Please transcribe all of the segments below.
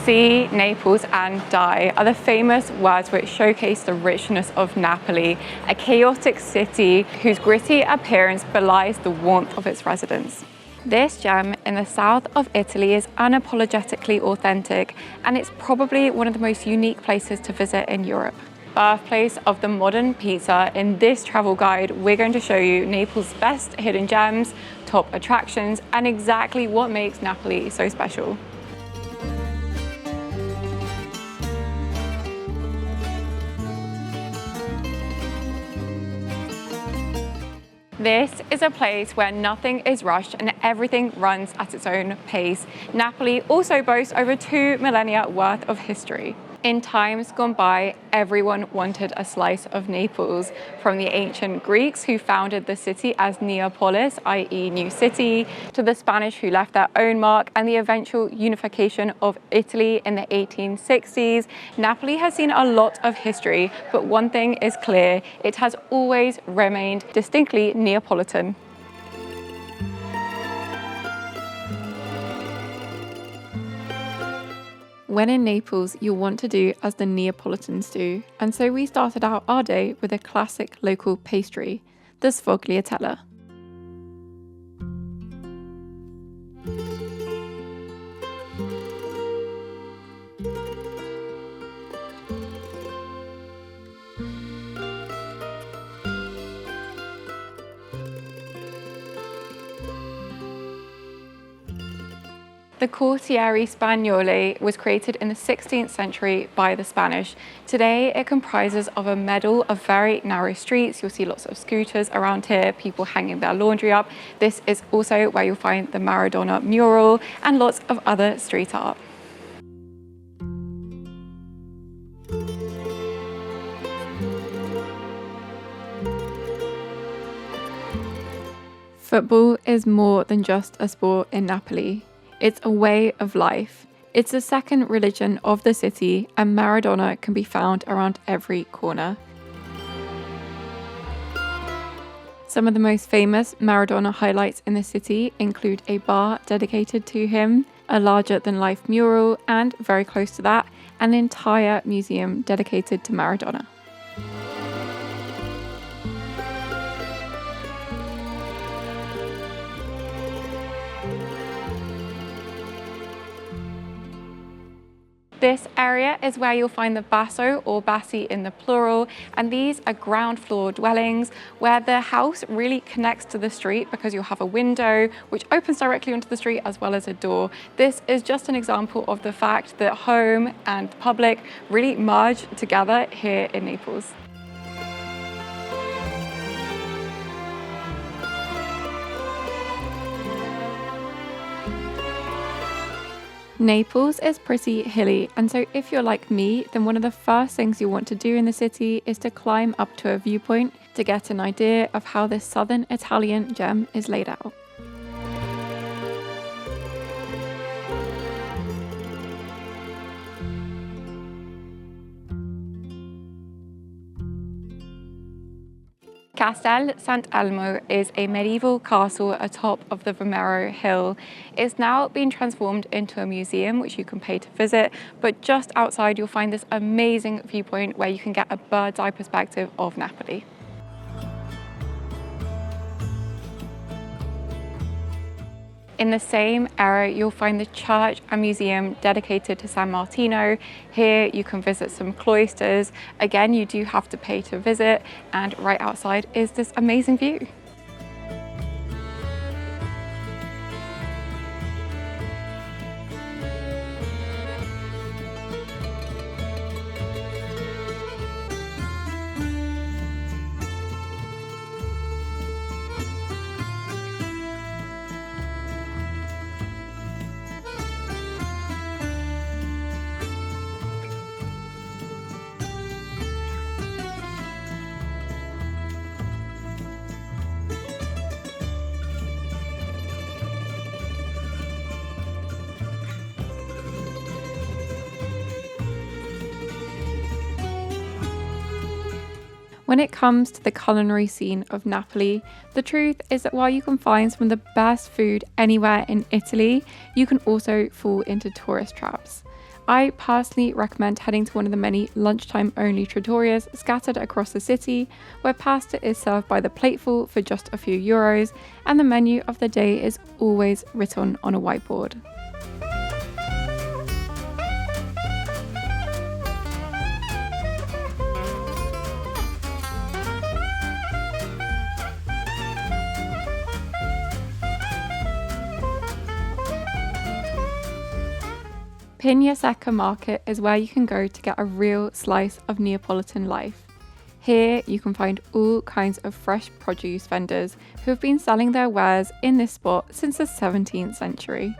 See, Naples and die are the famous words which showcase the richness of Napoli, a chaotic city whose gritty appearance belies the warmth of its residents. This gem in the south of Italy is unapologetically authentic, and it's probably one of the most unique places to visit in Europe. Birthplace of the modern pizza, in this travel guide, we're going to show you Naples' best hidden gems, top attractions, and exactly what makes Napoli so special. This is a place where nothing is rushed and everything runs at its own pace. Napoli also boasts over 2 millennia worth of history. In times gone by, everyone wanted a slice of Naples, from the ancient Greeks who founded the city as Neapolis, i.e. New City, to the Spanish who left their own mark, and the eventual unification of Italy in the 1860s. Napoli has seen a lot of history, but one thing is clear: it has always remained distinctly Neapolitan. When in Naples, you'll want to do as the Neapolitans do, and so we started out our day with a classic local pastry, the sfogliatella. The Quartieri Spagnoli was created in the 16th century by the Spanish. Today, it comprises of a meadow of very narrow streets. You'll see lots of scooters around here, people hanging their laundry up. This is also where you'll find the Maradona mural and lots of other street art. Football is more than just a sport in Napoli. It's a way of life. It's the second religion of the city, and Maradona can be found around every corner. Some of the most famous Maradona highlights in the city include a bar dedicated to him, a larger-than-life mural, and, very close to that, an entire museum dedicated to Maradona. This area is where you'll find the basso or bassi in the plural, and these are ground floor dwellings where the house really connects to the street because you'll have a window which opens directly onto the street as well as a door. This is just an example of the fact that home and public really merge together here in Naples. Naples is pretty hilly, and so if you're like me, then one of the first things you want to do in the city is to climb up to a viewpoint to get an idea of how this southern Italian gem is laid out. Castel Sant'Elmo is a medieval castle atop of the Vomero hill. It's now been transformed into a museum which you can pay to visit, but just outside you'll find this amazing viewpoint where you can get a bird's eye perspective of Napoli. In the same area, you'll find the church and museum dedicated to San Martino. Here you can visit some cloisters. Again, you do have to pay to visit, and right outside is this amazing view. When it comes to the culinary scene of Napoli, the truth is that while you can find some of the best food anywhere in Italy, you can also fall into tourist traps. I personally recommend heading to one of the many lunchtime-only trattorias scattered across the city, where pasta is served by the plateful for just a few euros, and the menu of the day is always written on a whiteboard. Pignasecca Market is where you can go to get a real slice of Neapolitan life. Here you can find all kinds of fresh produce vendors who have been selling their wares in this spot since the 17th century.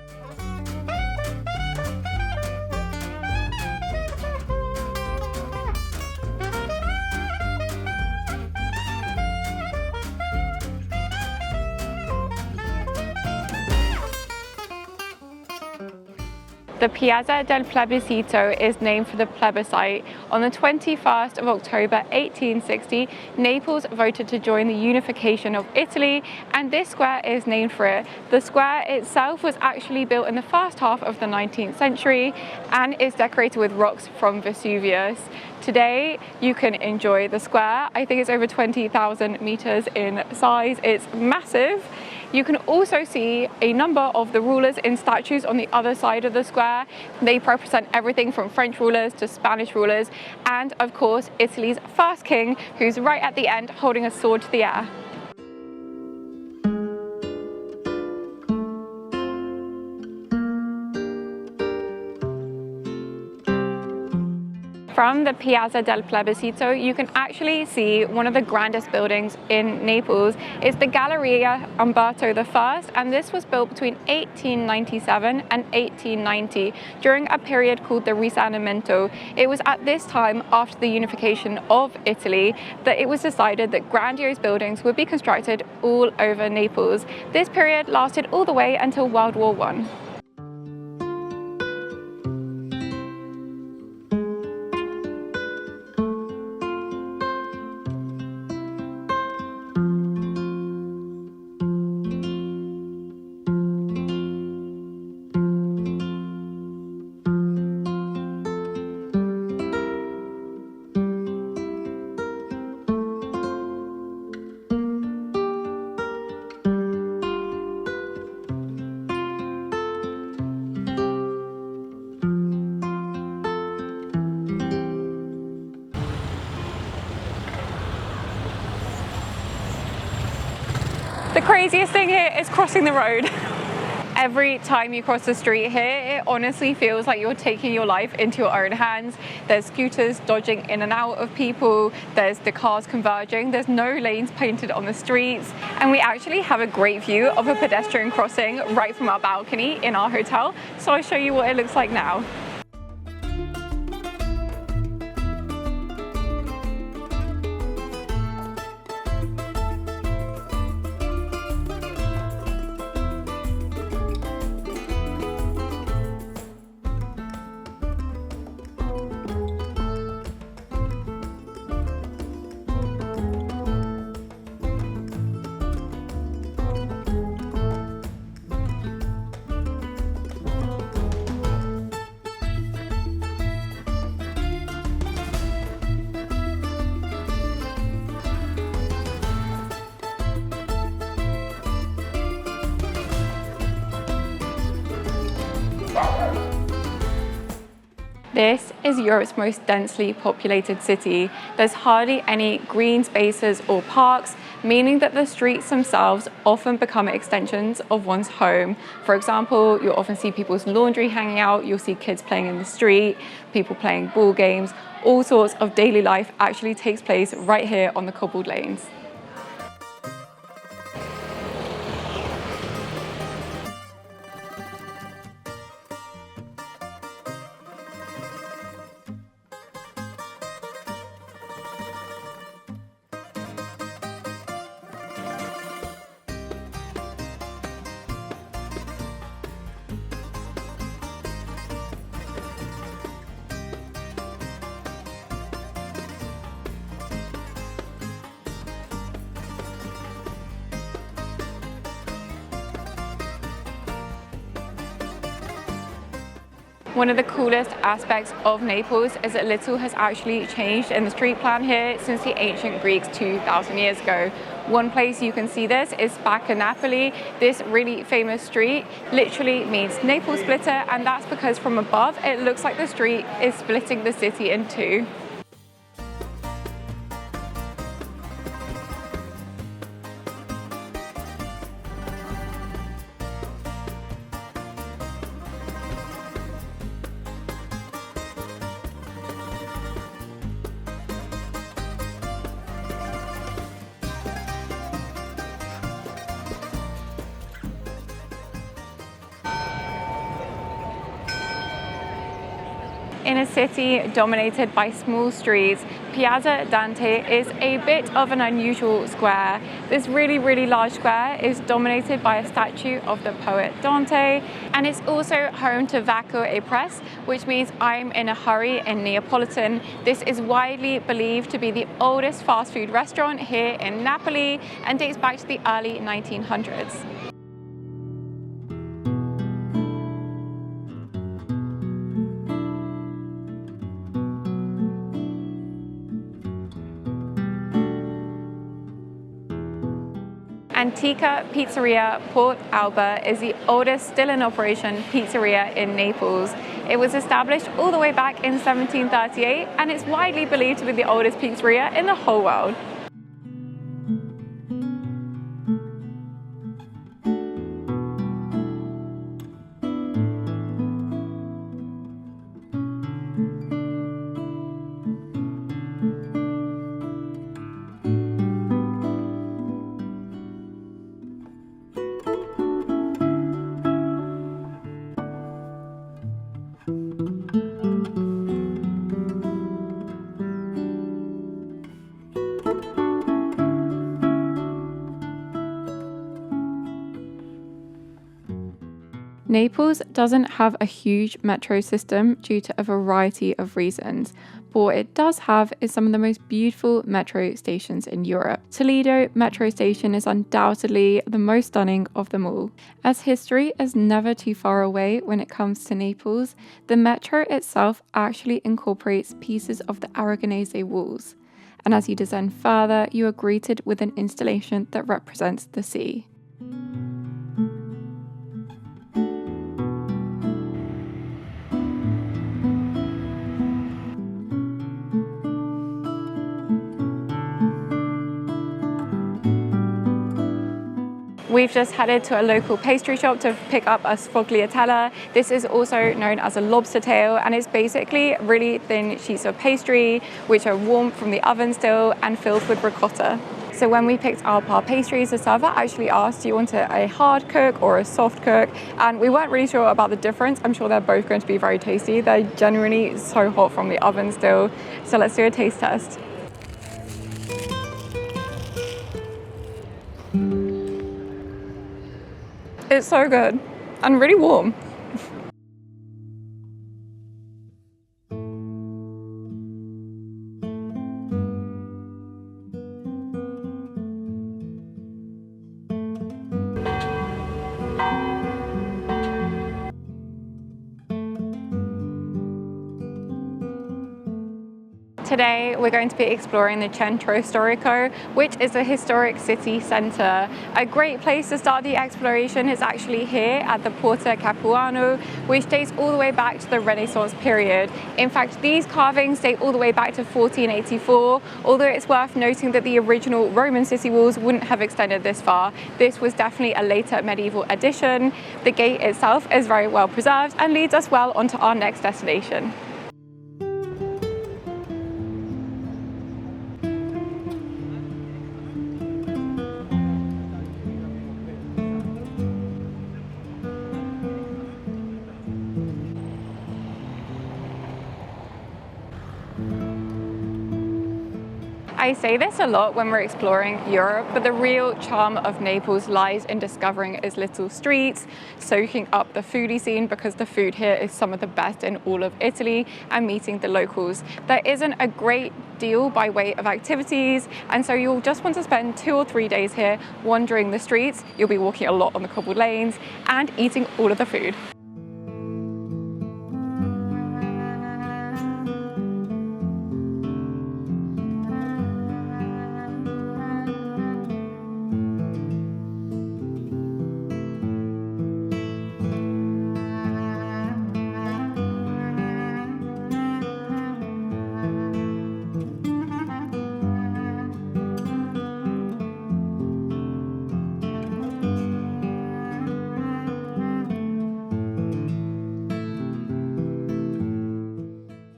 The Piazza del Plebiscito is named for the plebiscite. On the 21st of October 1860, Naples voted to join the unification of Italy, and this square is named for it. The square itself was actually built in the first half of the 19th century and is decorated with rocks from Vesuvius. Today, you can enjoy the square. I think it's over 20,000 meters in size. It's massive. You can also see a number of the rulers in statues on the other side of the square. They represent everything from French rulers to Spanish rulers, and of course, Italy's first king, who's right at the end holding a sword to the air. From the Piazza del Plebiscito, you can actually see one of the grandest buildings in Naples. It's the Galleria Umberto I, and this was built between 1897 and 1890 during a period called the Risanamento. It was at this time, after the unification of Italy, that it was decided that grandiose buildings would be constructed all over Naples. This period lasted all the way until World War I. The craziest thing here is crossing the road. Every time you cross the street here, it honestly feels like you're taking your life into your own hands. There's scooters dodging in and out of people, there's the cars converging, there's no lanes painted on the streets, and we actually have a great view of a pedestrian crossing right from our balcony in our hotel, so I'll show you what it looks like now. This is Europe's most densely populated city. There's hardly any green spaces or parks, meaning that the streets themselves often become extensions of one's home. For example, you'll often see people's laundry hanging out, you'll see kids playing in the street, people playing ball games. All sorts of daily life actually takes place right here on the cobbled lanes. One of the coolest aspects of Naples is that little has actually changed in the street plan here since the ancient Greeks 2,000 years ago. One place you can see this is back in Napoli. This really famous street literally means Naples splitter, and that's because from above it looks like the street is splitting the city in two. In a city dominated by small streets, Piazza Dante is a bit of an unusual square. This really large square is dominated by a statue of the poet Dante, and it's also home to Vacco e Press, which means I'm in a hurry in Neapolitan. This is widely believed to be the oldest fast food restaurant here in Napoli and dates back to the early 1900s. Antica Pizzeria Port Alba is the oldest still in operation pizzeria in Naples. It was established all the way back in 1738 and it's widely believed to be the oldest pizzeria in the whole world. Naples doesn't have a huge metro system due to a variety of reasons, but what it does have is some of the most beautiful metro stations in Europe. Toledo Metro Station is undoubtedly the most stunning of them all. As history is never too far away when it comes to Naples, the metro itself actually incorporates pieces of the Aragonese walls. And as you descend further, you are greeted with an installation that represents the sea. We've just headed to a local pastry shop to pick up a sfogliatella. This is also known as a lobster tail, and it's basically really thin sheets of pastry which are warm from the oven still and filled with ricotta. So when we picked up our pastries, the server actually asked, do you want a hard cook or a soft cook? And we weren't really sure about the difference. I'm sure they're both going to be very tasty. They're genuinely so hot from the oven still. So let's do a taste test. It's so good and really warm. Today we're going to be exploring the Centro Storico, which is a historic city centre. A great place to start the exploration is actually here at the Porta Capuana, which dates all the way back to the Renaissance period. In fact, these carvings date all the way back to 1484, although it's worth noting that the original Roman city walls wouldn't have extended this far. This was definitely a later medieval addition. The gate itself is very well preserved and leads us well onto our next destination. I say this a lot when we're exploring Europe, but the real charm of Naples lies in discovering its little streets, soaking up the foodie scene because the food here is some of the best in all of Italy, and meeting the locals. There isn't a great deal by way of activities, and so you'll just want to spend 2 or 3 days here wandering the streets. You'll be walking a lot on the cobbled lanes and eating all of the food.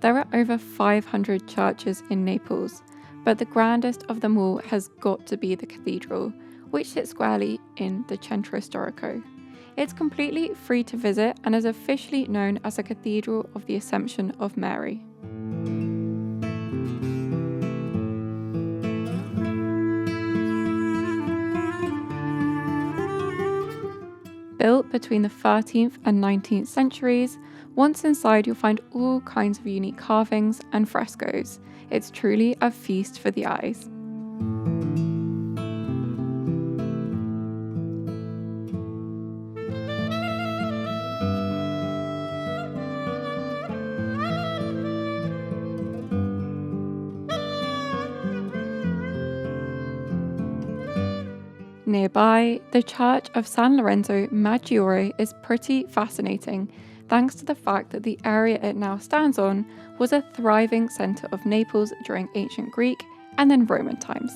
There are over 500 churches in Naples, but the grandest of them all has got to be the cathedral, which sits squarely in the Centro Storico. It's completely free to visit and is officially known as the Cathedral of the Assumption of Mary. Built between the 13th and 19th centuries, once inside you'll find all kinds of unique carvings and frescoes. It's truly a feast for the eyes. Nearby, the Church of San Lorenzo Maggiore is pretty fascinating, thanks to the fact that the area it now stands on was a thriving centre of Naples during ancient Greek and then Roman times.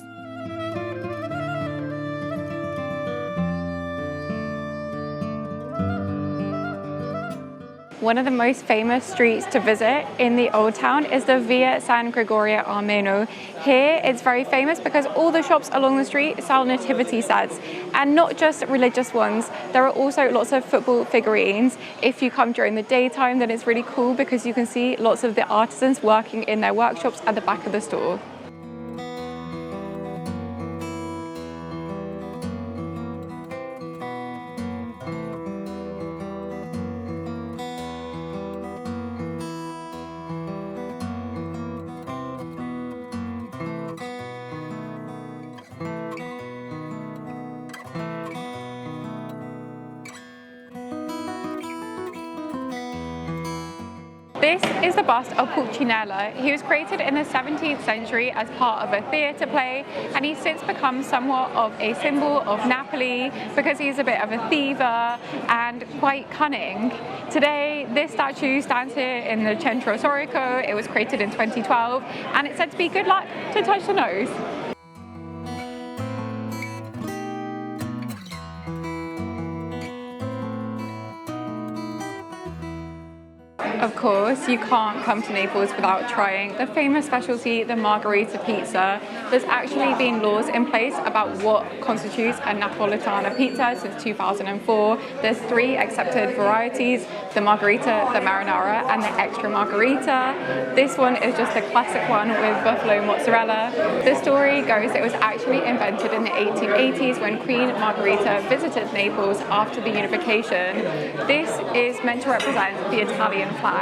One of the most famous streets to visit in the Old Town is the Via San Gregorio Armeno. Here it's very famous because all the shops along the street sell nativity sets, and not just religious ones. There are also lots of football figurines. If you come during the daytime, then it's really cool because you can see lots of the artisans working in their workshops at the back of the store. This is the bust of Pulcinella. He was created in the 17th century as part of a theatre play, and he's since become somewhat of a symbol of Napoli because he's a bit of a thiever and quite cunning. Today, this statue stands here in the Centro Storico. It was created in 2012, and it's said to be good luck to touch the nose. Of course, you can't come to Naples without trying the famous specialty, the margherita pizza. There's actually been laws in place about what constitutes a Napolitana pizza since 2004. There's 3 accepted varieties: the margherita, the marinara, and the extra margherita. This one is just the classic one with buffalo mozzarella. The story goes it was actually invented in the 1880s when Queen Margherita visited Naples after the unification. This is meant to represent the Italian flag.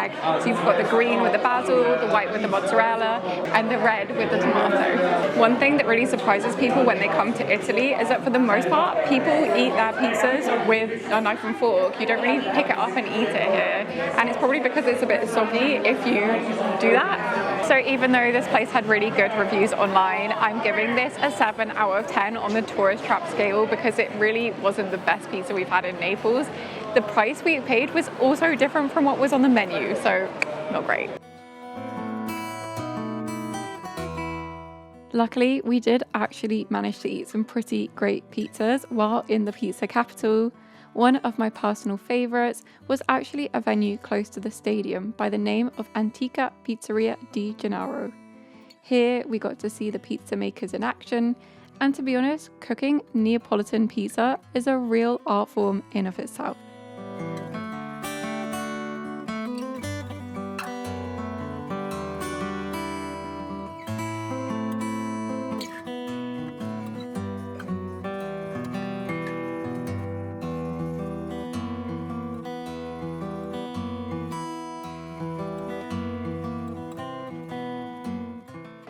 So you've got the green with the basil, the white with the mozzarella, and the red with the tomato. One thing that really surprises people when they come to Italy is that for the most part, people eat their pizzas with a knife and fork. You don't really pick it up and eat it here. And it's probably because it's a bit soggy if you do that. So even though this place had really good reviews online, I'm giving this a 7 out of 10 on the tourist trap scale because it really wasn't the best pizza we've had in Naples. The price we paid was also different from what was on the menu, so not great. Luckily, we did actually manage to eat some pretty great pizzas while in the pizza capital. One of my personal favourites was actually a venue close to the stadium by the name of Antica Pizzeria di Gennaro. Here we got to see the pizza makers in action, and to be honest, cooking Neapolitan pizza is a real art form in of itself.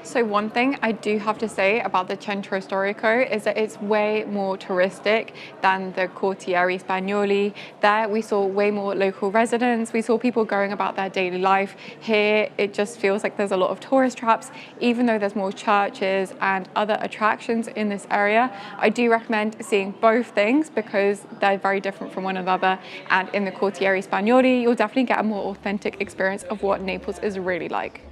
So one thing I do have to say about the Centro Storico is that it's way more touristic than the Quartieri Spagnoli. There we saw way more local residents. We saw people going about their daily life. Here it just feels like there's a lot of tourist traps, even though there's more churches and other attractions in this area. I do recommend seeing both things because they're very different from one another. And in the Quartieri Spagnoli, you'll definitely get a more authentic experience of what Naples is really like.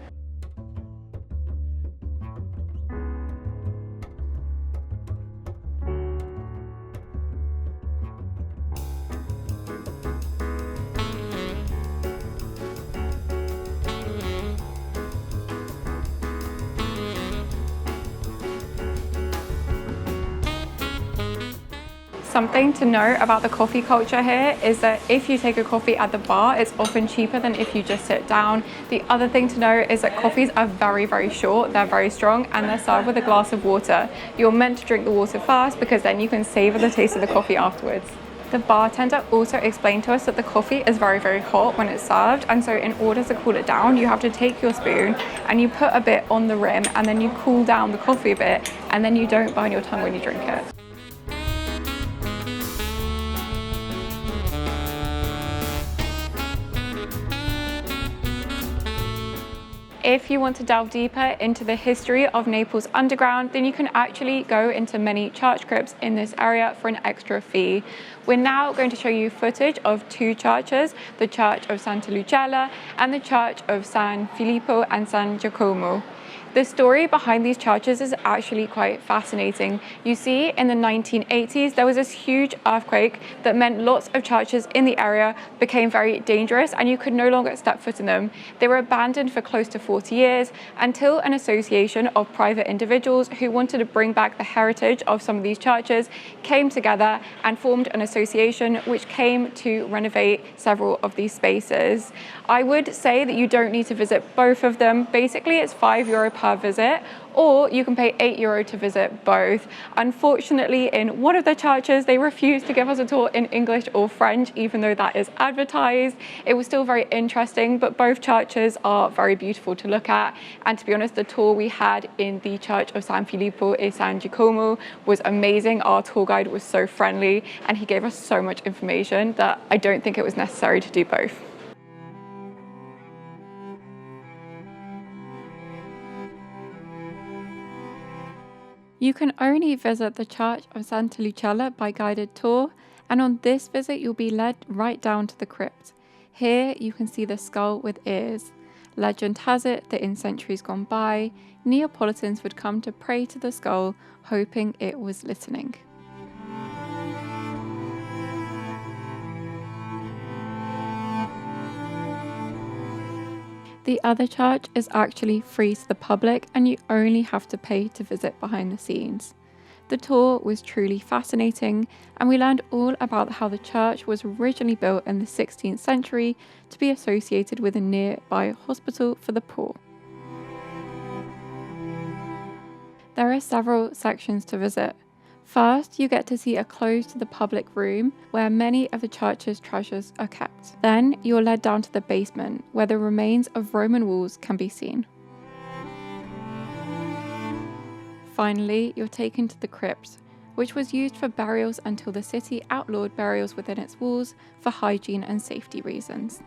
Something to know about the coffee culture here is that if you take a coffee at the bar, it's often cheaper than if you just sit down. The other thing to know is that coffees are very, very short, they're very strong, and they're served with a glass of water. You're meant to drink the water first because then you can savor the taste of the coffee afterwards. The bartender also explained to us that the coffee is very, very hot when it's served, and so in order to cool it down, you have to take your spoon and you put a bit on the rim and then you cool down the coffee a bit, and then you don't burn your tongue when you drink it. If you want to delve deeper into the history of Naples Underground, then you can actually go into many church crypts in this area for an extra fee. We're now going to show you footage of two churches, the Church of Santa Luciella and the Church of San Filippo and San Giacomo. The story behind these churches is actually quite fascinating. You see, in the 1980s, there was this huge earthquake that meant lots of churches in the area became very dangerous and you could no longer step foot in them. They were abandoned for close to 40 years until an association of private individuals who wanted to bring back the heritage of some of these churches came together and formed an association which came to renovate several of these spaces. I would say that you don't need to visit both of them. Basically, it's €5 per visit, or you can pay €8 to visit both. Unfortunately, in one of the churches, they refused to give us a tour in English or French, even though that is advertised. It was still very interesting, but both churches are very beautiful to look at. And to be honest, the tour we had in the Church of San Filippo e San Giacomo was amazing. Our tour guide was so friendly, and he gave us so much information that I don't think it was necessary to do both. You can only visit the Church of Santa Luciella by guided tour, and on this visit you'll be led right down to the crypt. Here you can see the skull with ears. Legend has it that in centuries gone by, Neapolitans would come to pray to the skull, hoping it was listening. The other church is actually free to the public and you only have to pay to visit behind the scenes. The tour was truly fascinating and we learned all about how the church was originally built in the 16th century to be associated with a nearby hospital for the poor. There are several sections to visit. First, you get to see a closed to the public room where many of the church's treasures are kept. Then, you're led down to the basement where the remains of Roman walls can be seen. Finally, you're taken to the crypt, which was used for burials until the city outlawed burials within its walls for hygiene and safety reasons.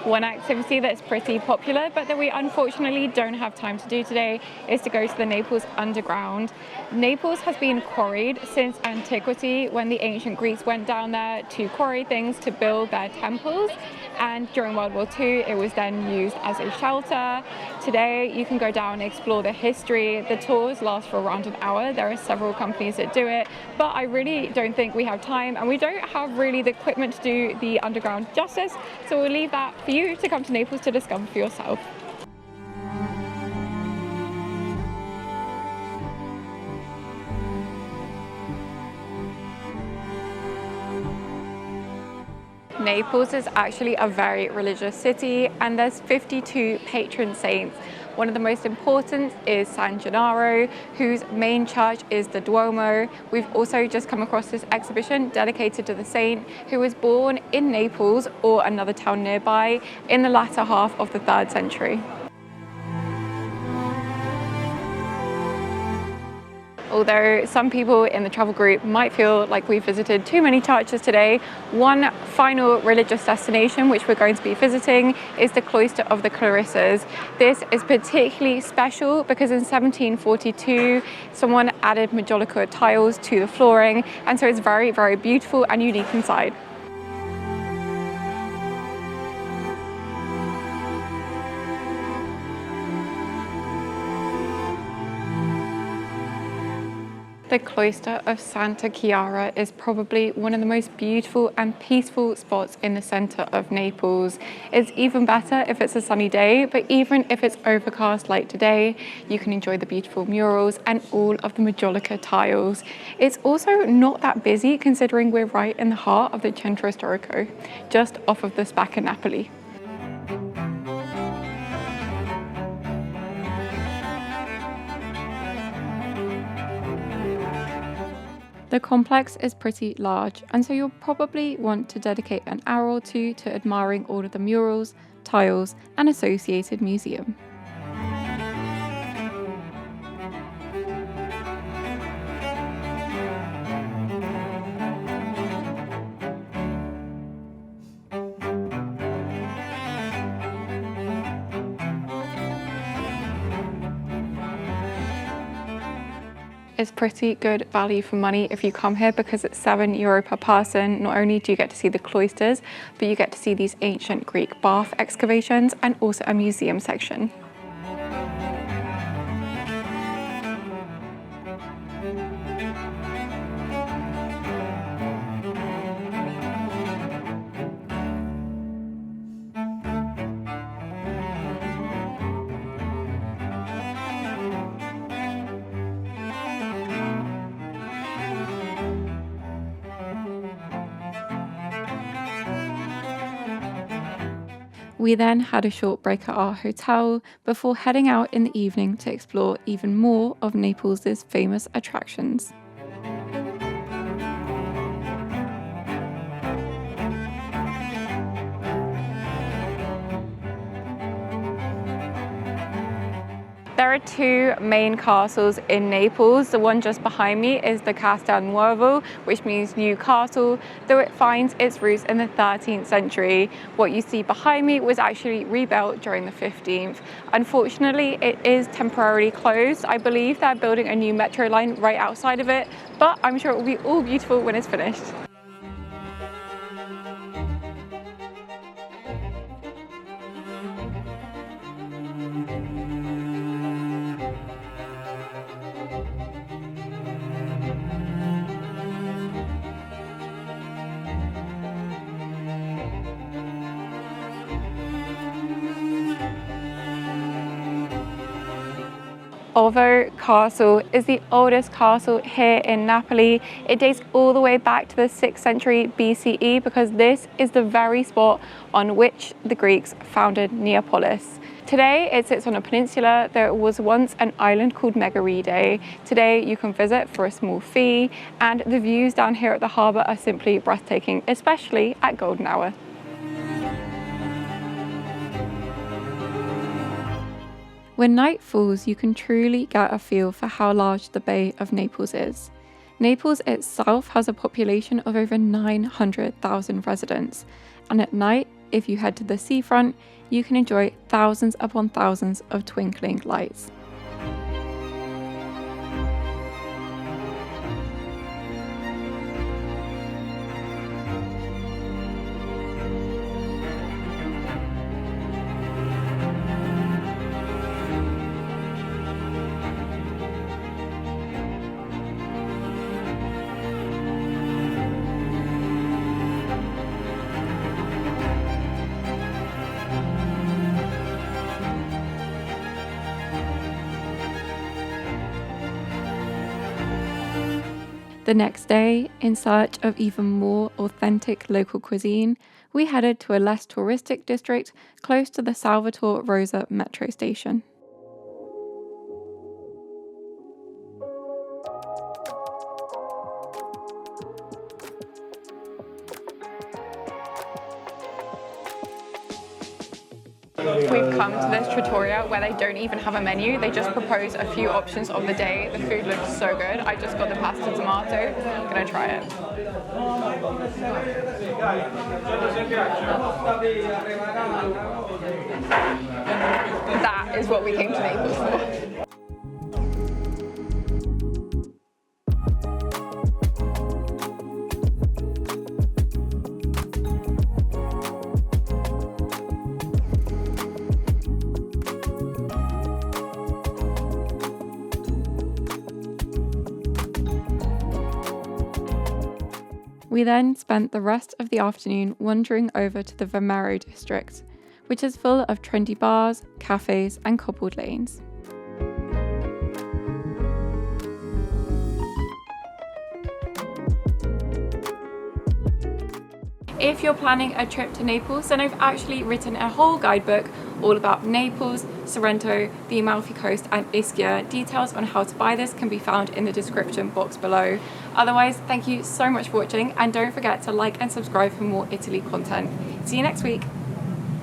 One activity that's pretty popular but that we unfortunately don't have time to do today is to go to the Naples Underground. Naples has been quarried since antiquity, when the ancient Greeks went down there to quarry things to build their temples, and during World War II it was then used as a shelter. Today you can go down and explore the history. The tours last for around an hour. There are several companies that do it, but I really don't think we have time and we don't have really the equipment to do the underground justice, so we'll leave that for you to come to Naples to discover for yourself. Naples is actually a very religious city and there's 52 patron saints. One of the most important is San Gennaro, whose main church is the Duomo. We've also just come across this exhibition dedicated to the saint who was born in Naples or another town nearby in the latter half of the 3rd century. Although some people in the travel group might feel like we've visited too many churches today, one final religious destination which we're going to be visiting is the Cloister of the Clarissas. This is particularly special because in 1742 someone added majolica tiles to the flooring, and so it's very, very beautiful and unique inside. The cloister of Santa Chiara is probably one of the most beautiful and peaceful spots in the centre of Naples. It's even better if it's a sunny day, but even if it's overcast like today, you can enjoy the beautiful murals and all of the Majolica tiles. It's also not that busy considering we're right in the heart of the Centro Storico, just off of the Spacca Napoli. The complex is pretty large, and so you'll probably want to dedicate an hour or two to admiring all of the murals, tiles, and associated museum. Is pretty good value for money if you come here because it's €7 per person. Not only do you get to see the cloisters, but you get to see these ancient Greek bath excavations and also a museum section. We then had a short break at our hotel before heading out in the evening to explore even more of Naples' famous attractions. There are two main castles in Naples. The one just behind me is the Castel Nuovo, which means new castle, though it finds its roots in the 13th century. What you see behind me was actually rebuilt during the 15th. Unfortunately, it is temporarily closed. I believe they're building a new metro line right outside of it, but I'm sure it will be all beautiful when it's finished. Ovo Castle is the oldest castle here in Napoli. It dates all the way back to the 6th century BCE because this is the very spot on which the Greeks founded Neapolis. Today it sits on a peninsula. There was once an island called Megaride. Today you can visit for a small fee, and the views down here at the harbour are simply breathtaking, especially at golden hour. When night falls, you can truly get a feel for how large the Bay of Naples is. Naples itself has a population of over 900,000 residents, and at night, if you head to the seafront, you can enjoy thousands upon thousands of twinkling lights. The next day, in search of even more authentic local cuisine, we headed to a less touristic district close to the Salvatore Rosa metro station. We've come to this trattoria where they don't even have a menu. They just propose a few options of the day. The food looks so good. I just got the pasta tomato. I'm gonna try it. That is what we came to Naples for. We then spent the rest of the afternoon wandering over to the Vomero district, which is full of trendy bars, cafes, and cobbled lanes. If you're planning a trip to Naples, then I've actually written a whole guidebook all about Naples, Sorrento, the Amalfi Coast and Ischia. Details on how to buy this can be found in the description box below. Otherwise, thank you so much for watching, and don't forget to like and subscribe for more Italy content. See you next week.